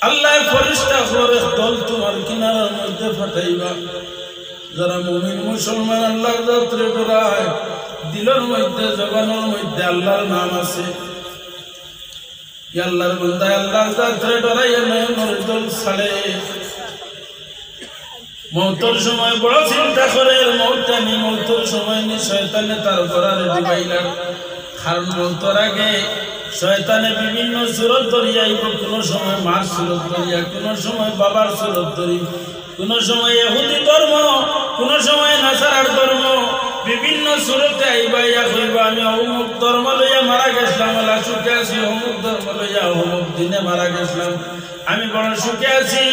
আল্লাহ ফেরেশতা করে দল তোমার কিনারার মধ্যে পাঠাইবা যারা মুমিন মুসলমান আল্লাহর যাত্রে ডরায় দিলের মধ্যে জবানের মধ্যে আল্লাহর নাম আছে আল্লাহর বান্দা আল্লাহর যাত্রে ডরাইয়া নয়নের জল ছাড়ে মৌতের সময় বড় চিন্তা করে মৌত আমি মৌতের সময় নি শয়তানে তার গড়ারে ডুবাইলাম কারণ মৌতের আগে শয়তানে বিভিন্ন সুরত ধরিয়াইব কোন সময় মার সুরত ধরিয়া কোন সময় বাবার সুরত ধরি কোন সময় ইহুদি ধর্ম কোন সময় নাসারার ধর্ম বিভিন্ন সুরতে আইবাইয়া কইবা আমি অমুক ধর্ম লইয়া মারা গেছিলাম আল্লাহ সুখে আছি অমুক ধর্ম লইয়া অমুক দিনে মারা গেছিলাম আমি বড় সুখে আছি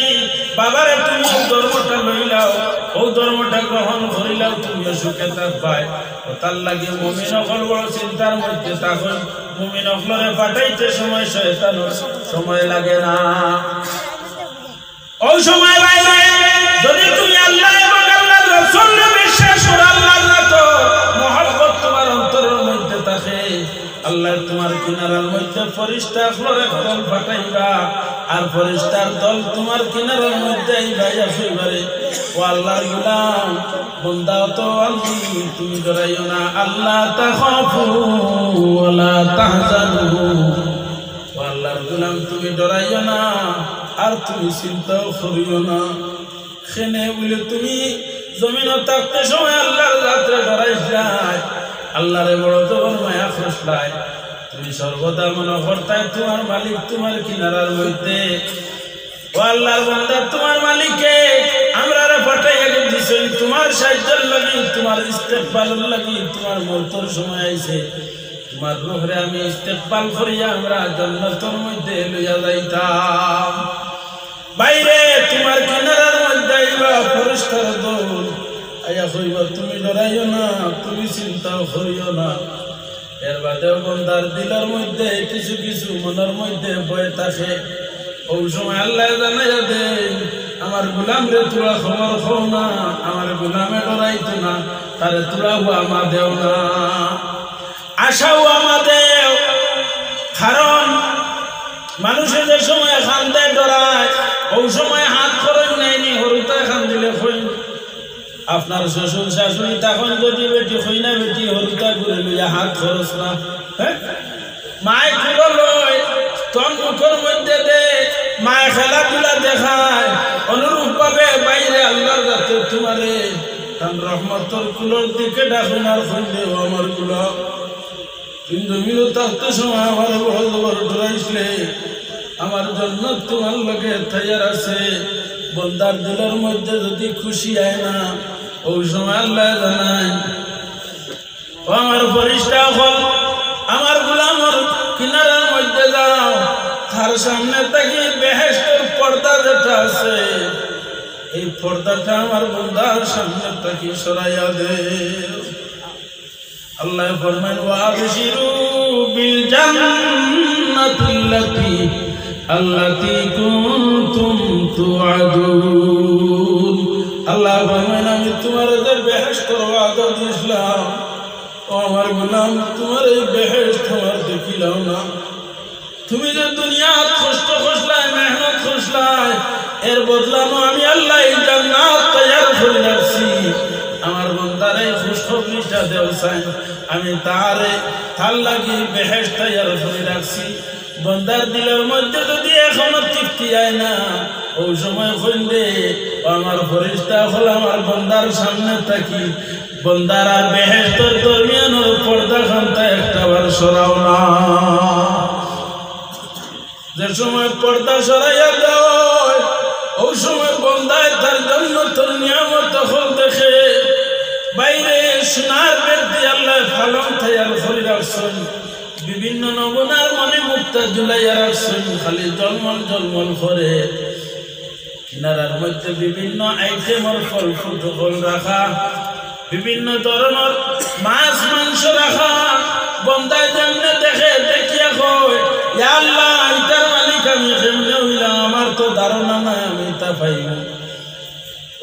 বাবারে তুমি ধর্মটা লইলাও ও ধর্মটা গ্রহণ করিলাও তুমিও সুখে থাকবাই ও তার লাগে মুমিন হল বড় চিন্তার মধ্যে তখন মুমিন হলরে পাঠাইতে সময় শয়তান সময় লাগে না ও সময় বাইরে যদি তুমি আল্লাহ এবং আল্লাহর রাসূলকে বিশ্বাস করো আল্লাহর তো মহব্বত তোমার অন্তরের মধ্যে থাকে আল্লাহ তোমার কিনারার মধ্যে ফেরেশতা হলরে দল পাঠাইবা আর ফেরেশতার দল তোমার কিনারার মধ্যে আইবা কইবারে ও আল্লাহর গোলাম বান্দা তো আমি তুমি ডরাইও না আল্লাহ তাখাফু ওয়ালা তাহজানু ও আল্লাহর গোলাম তুমি ডরাইও না আর তুমি চিন্তাও করিও না খেনে বলে তুমি জমিনে থাকতে সময় আল্লাহর যাত্রা ডরাইছাই আল্লাহরে বড় জবর মায়া খসলাই তুমি সর্বদা মনে করতাই তোমার মালিক তোমার কিনারার মধ্যে ও আল্লাহর বান্দা তোমার মালিককে আমরারে পাঠাইয়া দিছেন তোমার সাহায্যের লাগি তোমার ইস্তেকবালের লাগি তোমার মরতর সময় আইছে তোমার রূহরে আমি ইস্তেকবাল করিয়া আমরা জান্নাতের মধ্যে লইয়া যাইতাম বাইরে তোমার কিনারার মধ্যে আইবা ফেরেশতার দল আয়া কইবা তুমি ডরাইও না তুমি চিন্তাও করিও না এর বাদেও বান্দার দিলের মধ্যে কিছু কিছু মনের মধ্যে ভয় থাকে ওই সময় আল্লাহ জানাইয়া দেন আমার গোলাম রে তোরা খবর খাও না আমার গোলামে ডরাইতো না তারে তোরা আমা দেও না আশাও আমা দেও কারণ মানুষের যে সময় খান্দে ডরায় ওই সময় হাত খরচ নেয়নি হরুতা খান দিলে হই আপনার শ্বশুর শাশুড়ি তখন যদি বেটি হই না বেটি হরুতা করে লইয়া হাত খরচ না হ্যাঁ মায় কুলো লয় তোর মুখের মধ্যে দে মায় খেলাধুলা দেখায় অনুরূপ ভাবে বাইরে আল্লাহর যাতে তোমারে তার রহমতর কুলোর দিকে ডাকুন আর খুঁজে আমার কুলো কিন্তু মিলো থাকতে সময় আমার বড় জবর ডরাইছিলে আমার জন্য তোমার লোকে তৈয়ার আছে বন্দার দিলের মধ্যে যদি খুশি আয় না ওই সময় আল্লাহ জানায় ও আমার ফেরেশতা হল আমার গোলামর কিনারার মধ্যে যাও তার সামনে থেকে বেহেশতের পর্দা যেটা আছে এই পর্দাটা আমার বন্দার সামনে থেকে সরাইয়া দে আল্লাহ ফরমান ওয়া আবশিরু বিল জান্নাতিল্লাতী আল্লাতী কুনতুম তুআদুন আল্লাহ ফরমান আমি তোমাদের বেহেশতের ওয়াদা দিলাম ও আমার গোলাম তোমার এই বেহেশত তোমার দেখিলাম না তুমি যে দুনিয়াত কষ্ট করছলাই মেহনত করছলাই এর বদলানো আমি আল্লাহ এই জান্নাত তৈয়ার করে রাখছি আমার বান্দারে খুশখবরিটা দেও চাই আমি তার লাগি বেহেশত তৈয়ার করে রাখছি বান্দার দিলের মধ্যে যদি এখনো তৃপ্তি আয় না ওই সময় কইলে আমার ফেরেশতা হল আমার বান্দার সামনে থাকি বান্দার আর বেহেশতের দরমিয়ানের পর্দা খানটা একটাবার সরাও না যে সময় পর্দা সরাইয়া দেয় ওই সময় বান্দায় তার জন্য তোর নিয়ামত হল দেখে বাইরে সোনার বেদ দিয়ে আল্লাহ ফালন তৈয়ার করে রাখছেন বিভিন্ন নমুনার মনে মুক্তা ঝুলাইয়া রাখছেন খালি জলমল জলমল করে কিনারার মধ্যে বিভিন্ন আইটেমের ফল ফুল রাখা বিভিন্ন ধরনের মাছ মাংস রাখা বন্দায় যেমনে দেখে দেখিয়া কয় ইয়া আল্লাহ এটার মালিক আমি কেমনে হইলাম আমার তো ধারণা নাই আমি তা পাইব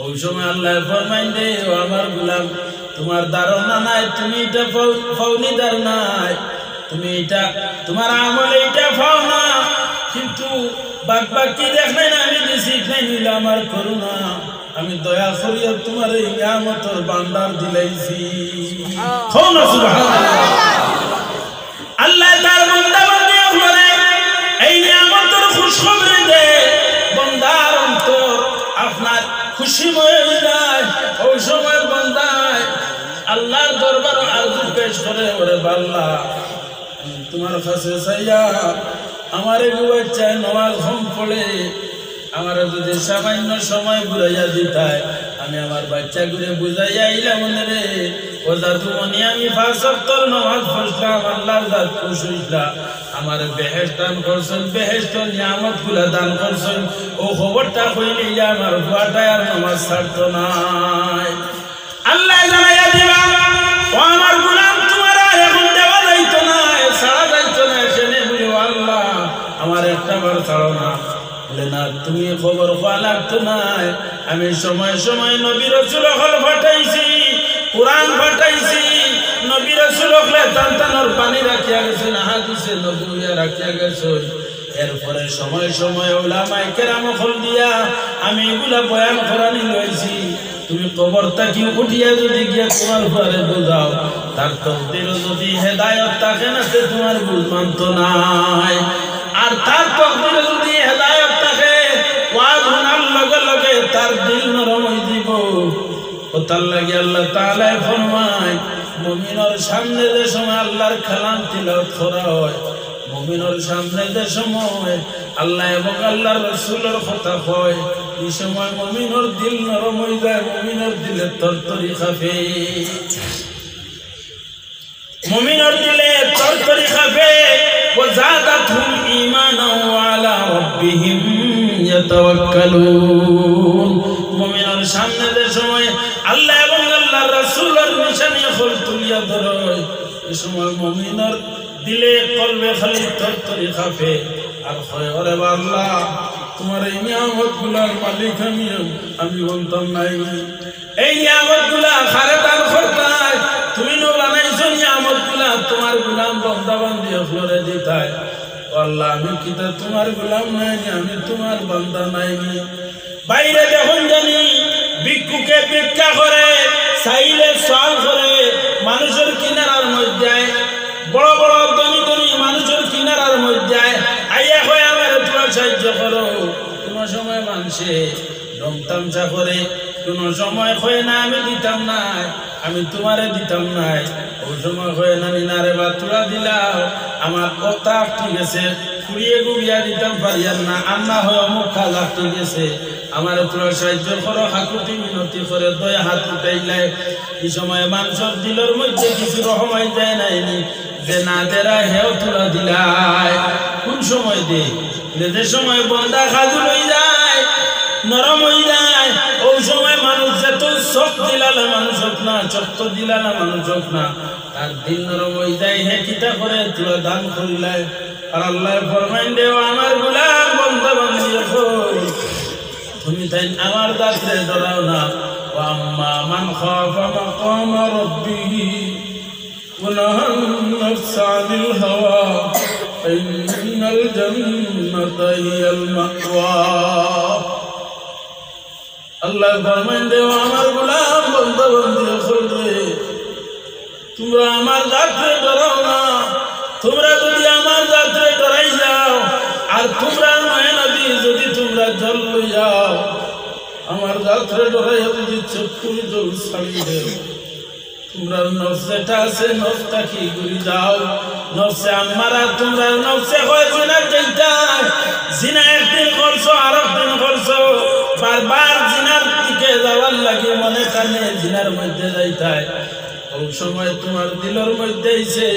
ওই সময় আল্লাহ ফরমাইন দে ও আমার গোলাম তোমার ধারণা নাই তুমি এটা ফাউনিদার নাই তুমি এটা তোমার আমলে এটা পাও না কিন্তু বাকি দেখ নাই না আমি দিছি নাই নিলে আমার করুণা আমি দয়া করিয়া তোমার এই নিয়ামতের ভান্ডার দিলাইছি সুবহানাল্লাহ আল্লাহ তার বান্দা বান্দি করে এই নিয়ামতের খুশখবরি দে বান্দার অন্তর আপনার খুশিময় হয়ে যায় ওই সময় বান্দায় আল্লাহর দরবারে আরজি পেশ করে ওরে আল্লাহ তোমার কাছে চাইয়া আমার একটু বাচ্চায় নামাজ হোম পড়ে আমার যদি সামান্য সময় ঘুরাইয়া দিতায় আমি আমার বাচ্চা ঘুরে বুঝাইয়া আইলাম রে ও দাদু মনি আমি 5 ওয়াক্ত নামাজ পড়লাম আল্লাহর জাত খুশ হইলা আমার বেহেশত দান করছেন বেহেশত নিয়ামত গুলা দান করছেন ও খবরটা কইলে আমার ফুয়াটা আর নামাজ ছাড়তো না আল্লাহ জানাইয়া দিবা ও আমার গোলাম তোমার এখন দেওয়া যাইতো না ছাড়া যাইতো না এখানে বলি আল্লাহ আমার একটা বার ছাড়ো না বলে না তুমি খবর পাওয়া লাগতো না আমি সময় সময় নবী রাসূল হল ফাটাইছি কুরআন ফাটাইছি নবী রাসূল হলে তান্তানোর পানি রাখিয়া গেছেন হাদিসে নবুইয়া রাখিয়া গেছেন এরপরে সময় সময় উলামায়ে কেরাম হল দিয়া আমি এগুলা বয়ান করানি লইছি তুমি কবরটা কি উঠিয়া যদি গিয়া তোমার ঘরে বোঝাও তার তকদির যদি হেদায়েত থাকে না সে তোমার বুঝ মানতো নাই আর তার তকদির যদি হেদায়েত থাকে ওয়াজ শোনার লগে লগে তার দিল নরম হয়ে দিব ও তার লাগে আল্লাহ তাআলা ফরমায় মুমিনের সামনে যে সময় আল্লাহর কালাম তিলাওয়াত করা হয় মুমিনের সামনে যে সময় আল্লাহ এবং আল্লাহর রাসূলের কথা হয় এই সময় মুমিনের দিল নরম হয়ে যায় মুমিনের দিলে তরতরি খাবে মুমিনের দিলে তরতরি খাবে وزادتهم إيمانا وعلى ربهم يتوكلون মুমিনের সামনে যে সময় আল্লাহ এবং আল্লাহর রাসূলের নিশানি হল তুলিয়া ধরে এই সময় মুমিনের দিলে কলবে খালি তরতরি খাবে আর হয় ওরে আল্লাহ তোমার এই নিয়ামতগুলোর মালিক আমি বলতাম নাই এই নিয়ামতগুলা খারে দান করতাই তুমি নো বানাইছো নিয়ামতগুলা তোমার গোলাম বান্দা বান্দি ফ্লোরে দিতাই আল্লাহ আমি কি তা তোমার গোলাম নাই আমি তোমার বান্দা নাই বাইরে যখন জানি ভিক্ষুকে ভিক্ষা করে চাইলে সওয়াল করে মানুষের কিনারার মধ্যে বড় বড় ধনী ধনী মানুষের কিনারার মধ্যে আইয়া হয় আমার তোমরা সাহায্য করো কোন সময় মানুষে দমতামচা করে কোন সময় হয় না আমি দিতাম না আমি তোমারে দিতাম না ওই সময় হয় না নিনারে বা তোরা দিলাও আমার কথা ঠিক আছে ফুরিয়ে গুবিয়া দিতাম পারিয়ার না আন্না হয় অমুক খালা ঠিক আছে আমার তোরা সাহায্য করো হাকুটি মিনতি করে দয়া হাত উঠাইলাই এই সময় মানুষের দিলের মধ্যে কিছু রহমাই যায় নাইনি যে না দেরা হেও তোরা দিলাই কোন সময় দে যে সময় বন্দা খাজু লই যায় নরম হয়ে যায় ওই সময় মানুষ যেত চোখ দিলালে মানুষ হোক না চক্ত দিলালে মানুষ হোক না তার দিল নরম হয়ে যায় হে কিতা করে তোরা দান করিলাই আর আল্লাহ ফরমাইন দেও আমার গোলাম বন্ধা বান্ধি তুমি তাই আমার দাঁতরে ডরাও না আম্মা মান খাফা মাকাম রাব্বিহি ওয়া নাহান নাফস আনিল হাওয়া ইন্নাল জান্নাতা হিয়াল মাওয়া আল্লাহ ফরমান দেও আমার গোলাম বন্ধা বান্দি রে তোমরা আমার দাঁতরে ডরাও না তোমরা যদি আমার দাঁতরে ডরাই যাও আর তোমরা নয় নদী যদি তোমরা জল লই যাও আমার দাঁতরে ডরাই যদি চক্ষুর জল ছাড়ি দেও তোমরা নফস যেটা আছে নফসটা কি ঘুরি যাও নফসে আমারা তোমরা নফসে হয় জিনা যেটা জিনা একদিন করছো আর একদিন করছো বারবার জিনার দিকে যাওয়ার লাগে মনে কানে জিনার মধ্যে যাইতায় ওই সময় তোমার দিলের মধ্যে এসে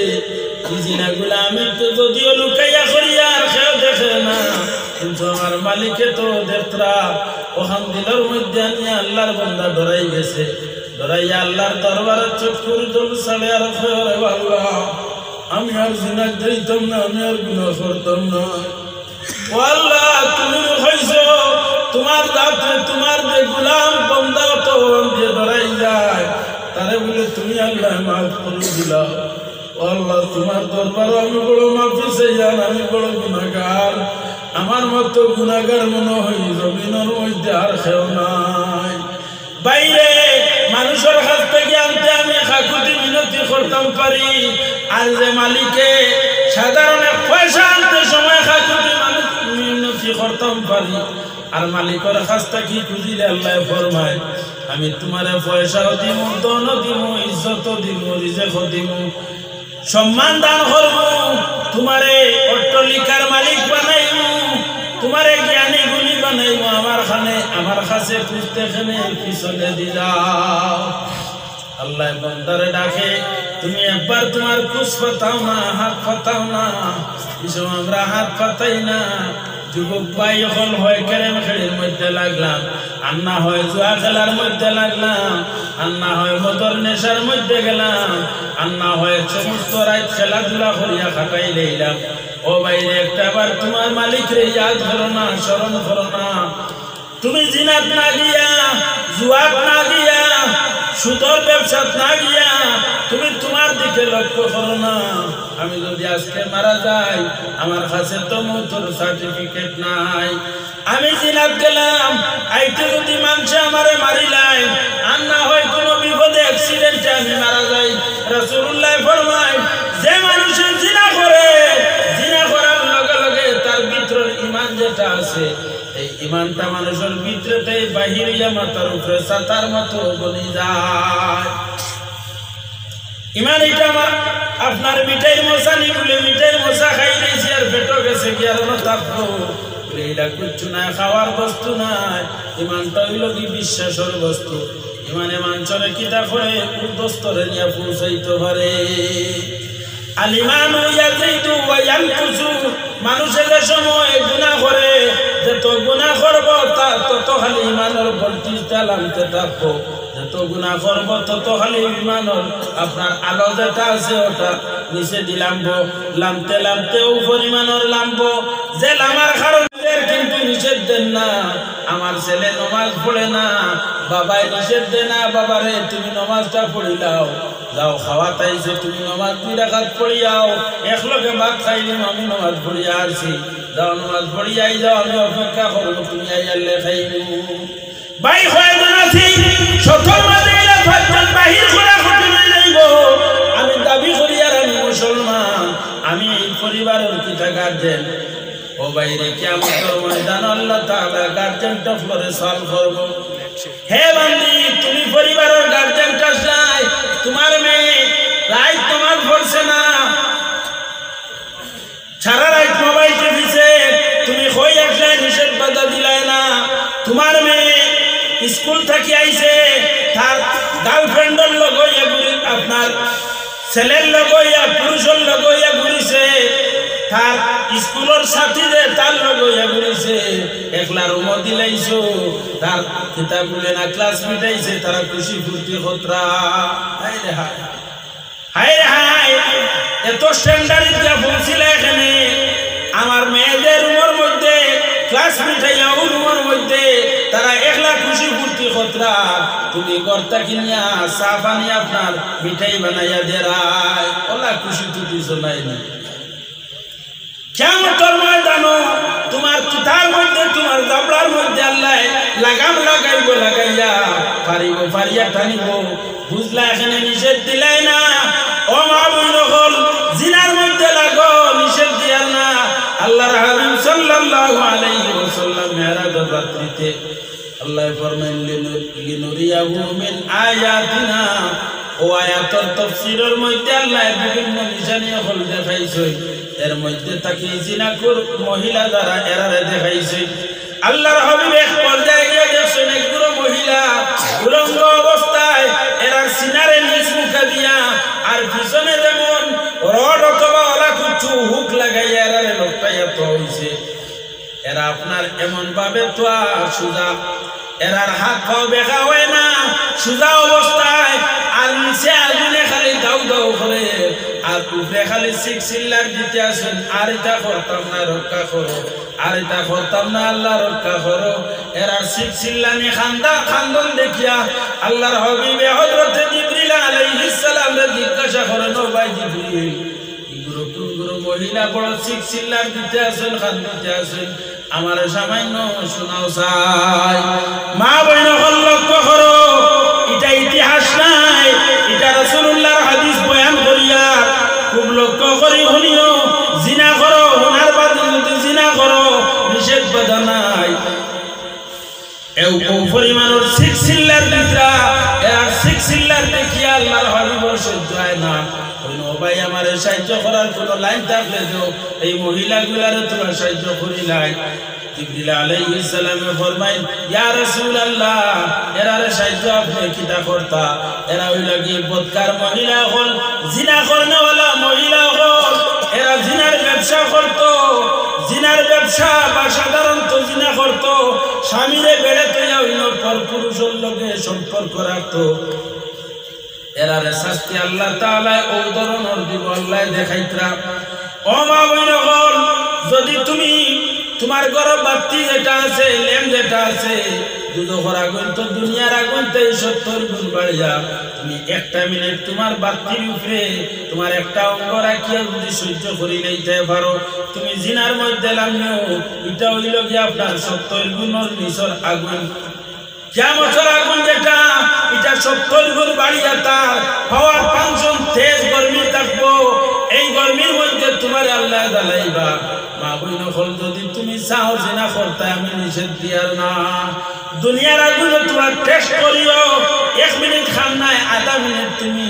এই জিনাগুলা আমি তো যদিও লুকাইয়া করি আর কেউ দেখে না কিন্তু আমার মালিকে তো দেখরা ওখান দিলের মধ্যে নিয়ে আল্লাহর বান্দা ডরাই গেছে ডরাইয়া আল্লাহর দরবারে চক্ষুর জল ছাড়ে আর আল্লাহ আমি আর জিনা যাইতাম না আমি আর গুনাহ করতাম না ও আল্লাহ তুমি হইছো তোমার দাঁতে তোমার যে গোলাম বান্দা তো যে ডরাই যায় তারে বলে তুমি আল্লাহ মাফ করে দিলা ও আল্লাহ তোমার দরবারে আমি বড় মাফি চাই আমি বড় গুনাহগার আমার মতো গুনাহগার মনে হয় জমিনের মধ্যে আর কেউ নাই। বাইরে মানুষের কাছ থেকে আনতে আমি কাকুতি মিনতি করতাম পারি, আর যে মালিকে সাধারণ পয়সা আনতে সময় কাকুতি মিনতি করতাম পারি, আর মালিকের কাছ থেকে খুঁজিলে আল্লাহ ফরমায় আমি তোমার পয়সাও দিব, দনও দিব, ইজ্জতও দিব, রিজেকও দিব, সম্মান দান করব, তোমারে অট্টালিকার মালিক বানাইব, তোমারে জ্ঞানী গুলি বানাইব, আমার কাছে খুঁজতে খেনে পিছনে দিলাও। আল্লাহ বান্দারে ডাকে, তুমি একবার তোমার খুশ পাতাও না, হাত পাতাও না। কিছু আমরা হাত পাতাই না। যুবক ভাই হল হয় কেরেম খেলির মধ্যে লাগলাম, আর না হয় জুয়া খেলার মধ্যে লাগলাম, আর না হয় মদর নেশার মধ্যে গেলাম, আর না হয় সমস্ত রাত খেলাধুলা করিয়া খাটাই লইলাম। ও বাইরে একটাবার তোমার মালিক রে ইয়াদ করো না, স্মরণ করো না। তুমি জিনাত না গিয়া, জুয়াত না গিয়া, সুদর ব্যবসাত না গিয়া তুমি তোমার দিকে লক্ষ্য করো না। আমি যদি আজকে মারা যাই, আমার কাছে তো মৌতের সার্টিফিকেট নাই। আমি জিনাত গেলাম, আইতে যদি মানুষে আমারে মারিলাই, আর না হয় কোনো বিপদে অ্যাক্সিডেন্টে আমি মারা যাই, রাসূলুল্লাহ ফরমায় যে মানুষের জিনা করে, জিনা করার লগে লগে তার ভিতরের ঈমান যেটা আছে, এই ঈমানটা মানুষের ভিতরেতে বাহির হইয়া মাথার উপরে ছাতার মতো বনি যায়। ঈমান এটা আমার আপনার মিঠাই মশা নি বলে মিঠাই মশা খাই দিয়েছি আর পেটও গেছে কি আর থাকবো, এটা কিচ্ছু নাই, খাওয়ার বস্তু নাই। ঈমানটা হইল কি বিশ্বাসের বস্তু। ঈমানে মানুষের কিতা করে উর্ধ্বস্তরে নিয়ে পৌঁছাইতে পারে। আল ঈমানু ইয়াজিদু ওয়া ইয়ানকুসু, মানুষে যে সময় গুনাহ করে, যত গুনাহ করব তত খালি ঈমানের ভোল্টেজটা লামতে থাকবো, যত গুনাহ করব তত খালি ঈমানের আপনার আলো যেটা আছে ওটা নিচে দিলামবো, লামতে লামতে উপর ঈমানের লামবো। যে লামার কারণে কিন্তু নিষেধ দেন না, আমার ছেলে নমাজ পড়ে না, বাবাই নিষেধ দেয় না, বাবারে তুমি নমাজটা পড়িলাও, যাও খাওয়া তাইছে তুমি নমাজ 2 রাকাত পড়িয়াও, একলগে ভাত খাইলাম, আমি নমাজ পড়িয়া আসছি, যাও নমাজ পড়িয়াই যাও, আমি অপেক্ষা করবো, তুমি আইয়ালে খাইবো। ভাই হয়তো নাছি সতর মাদিনা ফাজল বাহির করা কঠিন হইব। আমি দাবি করি আর আমি মুসলমান, আমি এই পরিবারের পিতা গার্জেন। ও বাইরে কিয়ামতের ময়দান আল্লাহ তাআলা গার্জেনটা ফ্লোরে সলভ করব। হে বান্দি, তুমি পরিবারের গার্জেনটা চাই, তোমার মেয়ে রাত তোমার পড়ছে না, সারা রাত মোবাইল টিপিছে, তুমি কই আসলে নিষেধ বাধা দিলাই না। তোমার মেয়ে স্কুল থেকে আইছে, তার গার্লফ্রেন্ডের লগইয়া ঘুরি, আপনার ছেলের লগইয়া পুরুষের লগইয়া ঘুরিছে, তার স্কুলের সাথীদের তার লগইয়া ঘুরিছে, একলা রুম দিলাইছো, তার কিতাব বলে না ক্লাস মিটাইছে, তারা খুশি ফুর্তি খতরা। হায় রে হায়, হায় রে হায়, এত স্ট্যান্ডার্ড যা বলছিল এখানে। আমার মেয়েদের রুমের মধ্যে ক্লাস মিটাইয়া ও রুমের মধ্যে তারা একলা খুশি ফুর্তি খতরা, তুমি কর্তা কিনিয়া চা পানি আপনার মিঠাই বানাইয়া দেরায়, ওলা খুশি টুটি শোনাই না। কিয়ামতের ময়দানে তোমার তুতার মধ্যে, তোমার জাবড়ার মধ্যে আল্লাহ লাগাম লাগাইব, লাগাইয়া পারিব, পারিয়া টানিব। বুঝলা এখানে নিষেধ দিলাই না। ও মা বোন হল, জিনার মধ্যে লাগো, নিষেধ দিয়ার না। আল্লাহর হাবিব সাল্লাল্লাহু আলাইহি ওয়াসাল্লাম মেরাজের রাত্রিতে আল্লাহ ফরমাইলেন লিনুরিয়াহু মিন আয়াতিনা। ও আয়াতের তাফসীরের মধ্যে আল্লাহ বিভিন্ন নিশানি হল দেখাইছে, এর মধ্যে তাকে জিনাকুর মহিলা দ্বারা এরারে দেখাইছে। আল্লাহর হাবিব এক পর্যায়ে গিয়ে দেখছেন একগুলো মহিলা উলঙ্গ অবস্থায়, এরার সিনারে নিচ মুখে দিয়া আর পিছনে যেমন রড অথবা ওলা কিছু হুক লাগাইয়া এরারে লটকাইয়া তো হইছে। এরা আপনার এমন ভাবে তো সুজা, এরার হাত পাও বেঁকা হয় না, সুজা অবস্থায়, আর নিচে আগুনে খালি দাউ দাউ করে, আর উপরে খালি চিল্লার দিতে আসেন, আর এটা করতাম না রক্ষা করো, আর এটা করতাম না আল্লাহ রক্ষা করো। এরার চিল্লানি খান্দন দেখিয়া আল্লাহর হাবিবে হযরতে জিবরিল আলাইহিস সালাম জিজ্ঞাসা করেন, ও ভাই জিবরিল, এগুলো কোনগুলো মহিলা বড় চিল্লার দিতে আছেন, খান দিতে আছেন, আমার সামান্য শোনাও চাই। মা বইন লক্ষ্য করো, এটা ইতিহাস নাই, এটা রাসূলুল্লাহর হাদিস বয়ান করিয়া খুব লক্ষ্য করি শুনিও। জিনা করো, হুনার বাদে যদি জিনা করো নিষেধ বাধা নাই। এও পরিমাণের চিল্লার দিতরা, এর চিল্লার দেখিয়া আল্লাহর হাবিবের সহ্য হয় না। ভাই আমার সাহায্য করার কোন লাইন থাকলে তো এই মহিলাগুলারে তোমরা সাহায্য করিলাই। জিবরিল আলাইহিস সালামে ফরমাইন, ইয়া রাসূলুল্লাহ, এরারে সাহায্য আপনি কিটা করতা? এরা হইল কি বদকার মহিলা হল, জিনা করনেওয়ালা মহিলা হল। এরা জিনার ব্যবসা করত, জিনার ব্যবসা বা সাধারণত জিনা করত, স্বামীরে বেড়ে তৈয়া হইল পর পুরুষের লগে সম্পর্ক রাখত। এরারে শাস্তি আল্লাহ তাআলা ও ধরনের দিব আল্লাহ দেখাইতরা। ও মা বোনগণ, যদি তুমি তোমার ঘর বাতি যেটা আছে, ল্যাম্প যেটা আছে, দুধর আগুন তো দুনিয়ার আগুন তাই 70 গুণ বাড়িয়া, তুমি একটা মিনিট তোমার বাতির উপরে তোমার একটা অঙ্গ রাখিয়া যদি সহ্য করি লইতে পারো, তুমি জিনার মধ্যে লামিও, এটা হইল কি আপনার 70 গুণের নিচর আগুন। কিয়ামতের আগুন যেটা, এটা 70 গুণ বাড়িয়া তার পাওয়ার ফাংশন তেজ গরমি থাকবো। এই গরমির মধ্যে তোমার আল্লাহ জ্বালাইবা। মা বইন হল, যদি তুমি চাও জিনা করতে, আমি নিষেধ দিয়ার না। দুনিয়ার আগুনে তোমার টেস্ট করিও, 1 মিনিট খান নাই, আধা মিনিট তুমি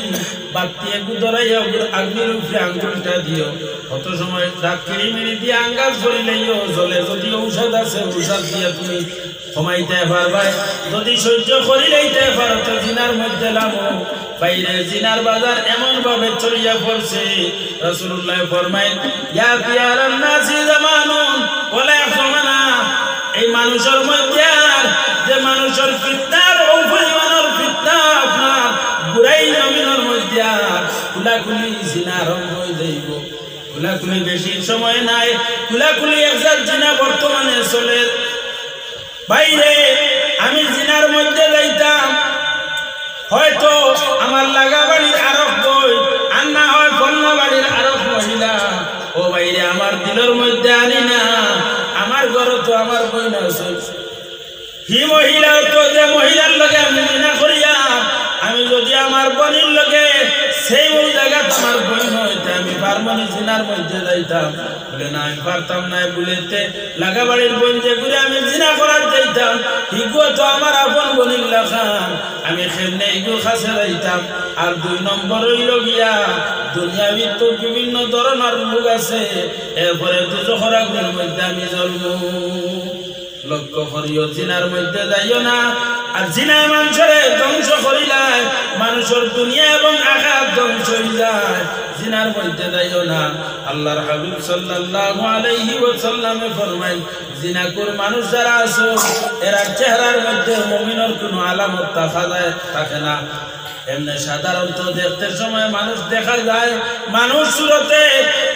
বাতি একটু ধরাইয়া আগুনের উপরে আঙ্গুলটা দিও। কত সময় রাত কিরিমিরি দিয়ে আঙ্গাজ করিলেও জলে, যদি ঔষধ আছে ঔষধ দিয়ে তুমি কমাইতে পারবাই। যদি সহ্য করিলেইতে পারো তো জিনার মধ্যে লামো। বাইরে জিনার বাজার এমন ভাবে ছড়িয়ে পড়ছে, রাসূলুল্লাহ ফরমাইন, ইয়া ফিয়ারান নাসি জামানুন ওয়ালা ইয়াফমানা, এই মানুষের মধ্যে আর যে মানুষের ফিতনার ও পরিমাণের ফিতনা আপনার বুড়াই জমিনের মধ্যে আর কুলাকুলি জিনা রঙ হয়ে যাইব। কুলাকুলি বেশি সময় নাই, কুলাকুলি একজাত জিনা বর্তমানে চলে। বাইরে আমি জিনার মধ্যে যাইতাম, হয়তো আমার লাগা বাড়ির আরব বই আর না হয় বন্য বাড়ির আরব মহিলা। ও বাইরে আমার দিলের মধ্যে আনি না, আমার ঘর তো আমার বই না, হি মহিলা তো যে মহিলার লগে আমি জিনা করিয়া, আমি যদি আমার বোনের লগে সেই ওই জায়গা তোমার বোন হইতে আমি পারমনি জিনার মধ্যে যাইতাম? বলে না, আমি পারতাম না। বলেতে লাগা বাড়ির বোন যে ঘুরে আমি জিনা করার যাইতাম, হিগো তো আমার আপন বোনের লাখান, আমি খেমনে হিগুর কাছে যাইতাম। আর 2 নম্বর হইল গিয়া, দুনিয়াবি তো বিভিন্ন ধরনের লোক আছে, এরপরে দুজখর আগুনের মধ্যে আমি জন্ম। লক্ষ্য করিও, জিনার মধ্যে যাইও না। আর জিনায় মানুষের ধ্বংস করিলায়, মানুষের দুনিয়া এবং আখিরাত ধ্বংস হয়ে যায়। জিনার মধ্যে যাইও না। আল্লাহর হাবিব সাল্লাল্লাহু আলাইহি ওয়াসাল্লামে ফরমায়, জিনাকুর মানুষ যারা আছে, এরা চেহারার মধ্যে মুমিনের কোনো আলামত থাকে না। এমনি সাধারণত দেখতে সময় মানুষ দেখা যায় মানুষ সুরতে,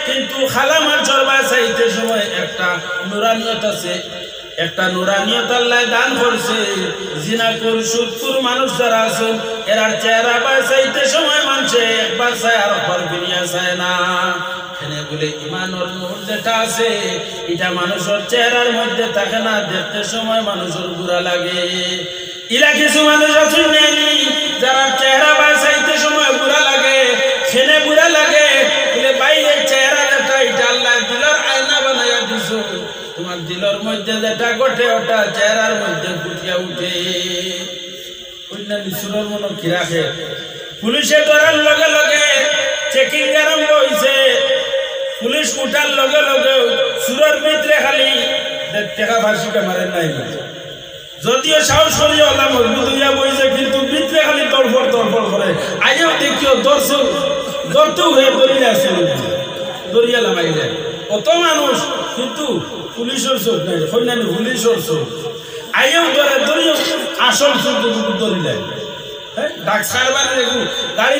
কিন্তু খালামার চরবা চাইতে সময় একটা নুরানিয়ত আছে, একটা নুরানিয়ত আল্লাহ দান করছে। জিনাকুর সুদকুর মানুষ যারা আছেন, এরা চেহারা বাঁচাইতে সময় মানুষে একবার চায় আর একবার ফিরিয়া চায় না। এখানে বলে ইমানের নূর যেটা আছে, এটা মানুষের চেহারার মধ্যে থাকে না, দেখতে সময় মানুষের বুড়া লাগে। ইলা কিছু মানুষ আছেন নেই, যারা চেহারা বাঁচাইতে সময় বুড়া লাগে, খেনে বুড়া লাগে। বলে বাইরে চেহারা যেটা, এটা আল্লাহ দিলের আয়না বানাইয়া দিছ। তোমার দিলের মধ্যে যেটা ঘটে ওটা চেহারার মধ্যে ফুটিয়া উঠে। অন্যান্য সুরের মনে কি রাখে। পুলিশে ধরার লগে লগে চেকিং আরম্ভ হয়েছে। পুলিশ উঠার লগে লগে সুরের ভিতরে খালি টেকা ফাঁসি মারেন নাই, যদিও সাহস করিয়া হলাম মজবুত হইয়া বইছে, কিন্তু ভিতরে খালি তড়ফড় তড়ফড় করে। আজও দেখিও ধরতেও হয়ে দরিয়া আছে, দরিয়া লামাই যায় কত মানুষ, কিন্তু পুলিশের চোখ নাই, কন্যানি পুলিশের চোখ আইও ধরে ধরিও আসল চোখ ধরিলে। ডাক সারবারে দেখু গাড়ি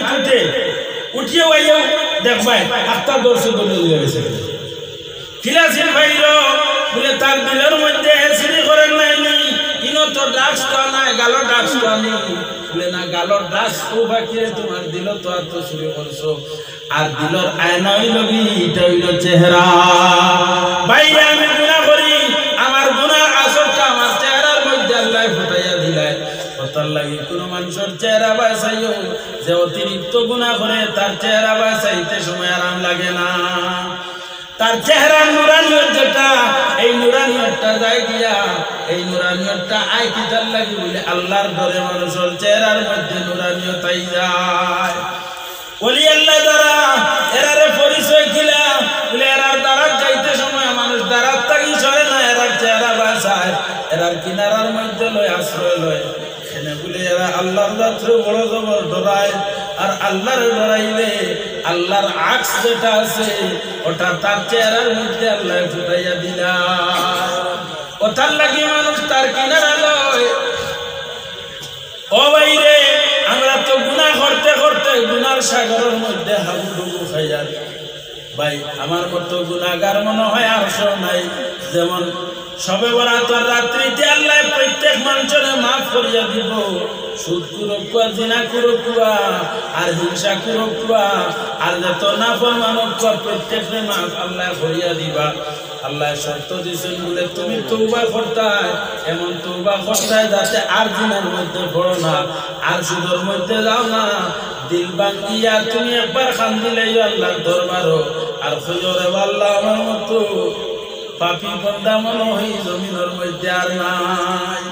উঠিয়েও আইও দেখবাই আটটা দর্শ ধরিয়ে গেছে। খিলাসির ভাইর বলে তার দিলের মধ্যে সিঁড়ি করেন নাইনি, ইনো তো ড্রাগস তো নাই, গালো ড্রাগস তো আনি। বলে না গালর দাস ও বাকিরে তোমার দিল তো আর তো চুরি করছো আর দিলর আয়না হইল কি এটা হইল চেহারা ভাই আমি গুনাহ করি আমার গুনাহ আসরটা আমার চেহারার মধ্যে আল্লাহ ফুটাইয়া দিলাই কথার লাগি কোন মানুষের চেহারা বাঁচাইও যে অতিরিক্ত গুনাহ করে তার চেহারা বাঁচাইতে সময় আরাম লাগে না তার চেহারা নুরানিয়ত যেটা এই নুরানিয়তটা যায় গিয়া এই নুরানিয়তটা আই কিতার লাগি বলে আল্লাহর ডরে মানুষের চেহারার মধ্যে নুরানিয়ত আই যায় ওলি আল্লাহ দ্বারা এরারে পরিচয় কিলা বলে এরার দ্বারা যাইতে সময় মানুষ দ্বারা থাকি সরে না এরার চেহারা বাঁচায় এরার কিনারার মধ্যে লয় আশ্রয় লয় এখানে বলে এরা আল্লাহর যাত্রে বড় জবর ডরায় আর আল্লাহর ডরাইলে আল্লাহর আকস যেটা আছে ওটা তার চেহারার মধ্যে আল্লাহ ফুটাইয়া দিলা ওটার লাগি মানুষ তার কিনারা লয় ও ভাইরে আমরা তো গুনাহ করতে করতে গুনার সাগরের মধ্যে হাবুডুবু খাইয়া ভাই আমার মতো গুনাহগার মনে হয় আর কেউ নাই যেমন সবে বরাতের রাত্রিতে আল্লাহ প্রত্যেক মানুষের মাফ করিয়া দিব সুদ কুরকুয়া জিনা কুরকুয়া আর হিংসা কুরকুয়া আর যত নাফরমানি কুয়া প্রত্যেককে মাফ আল্লাহ করিয়া দিবা আল্লাহ শর্ত দিয়েছেন বলে তুমি তওবা করতাই এমন তওবা করতাই যাতে আর জিনার মধ্যে পড়ো না আর সুদের মধ্যে যাও না দিল ভাঙিয়া তুমি একবার খান দিলেই আল্লাহর দরবারও আর খুঁজরে আল্লাহ আমার মতো পাপী বান্দা মনে হয় জমিনের মধ্যে আর নাই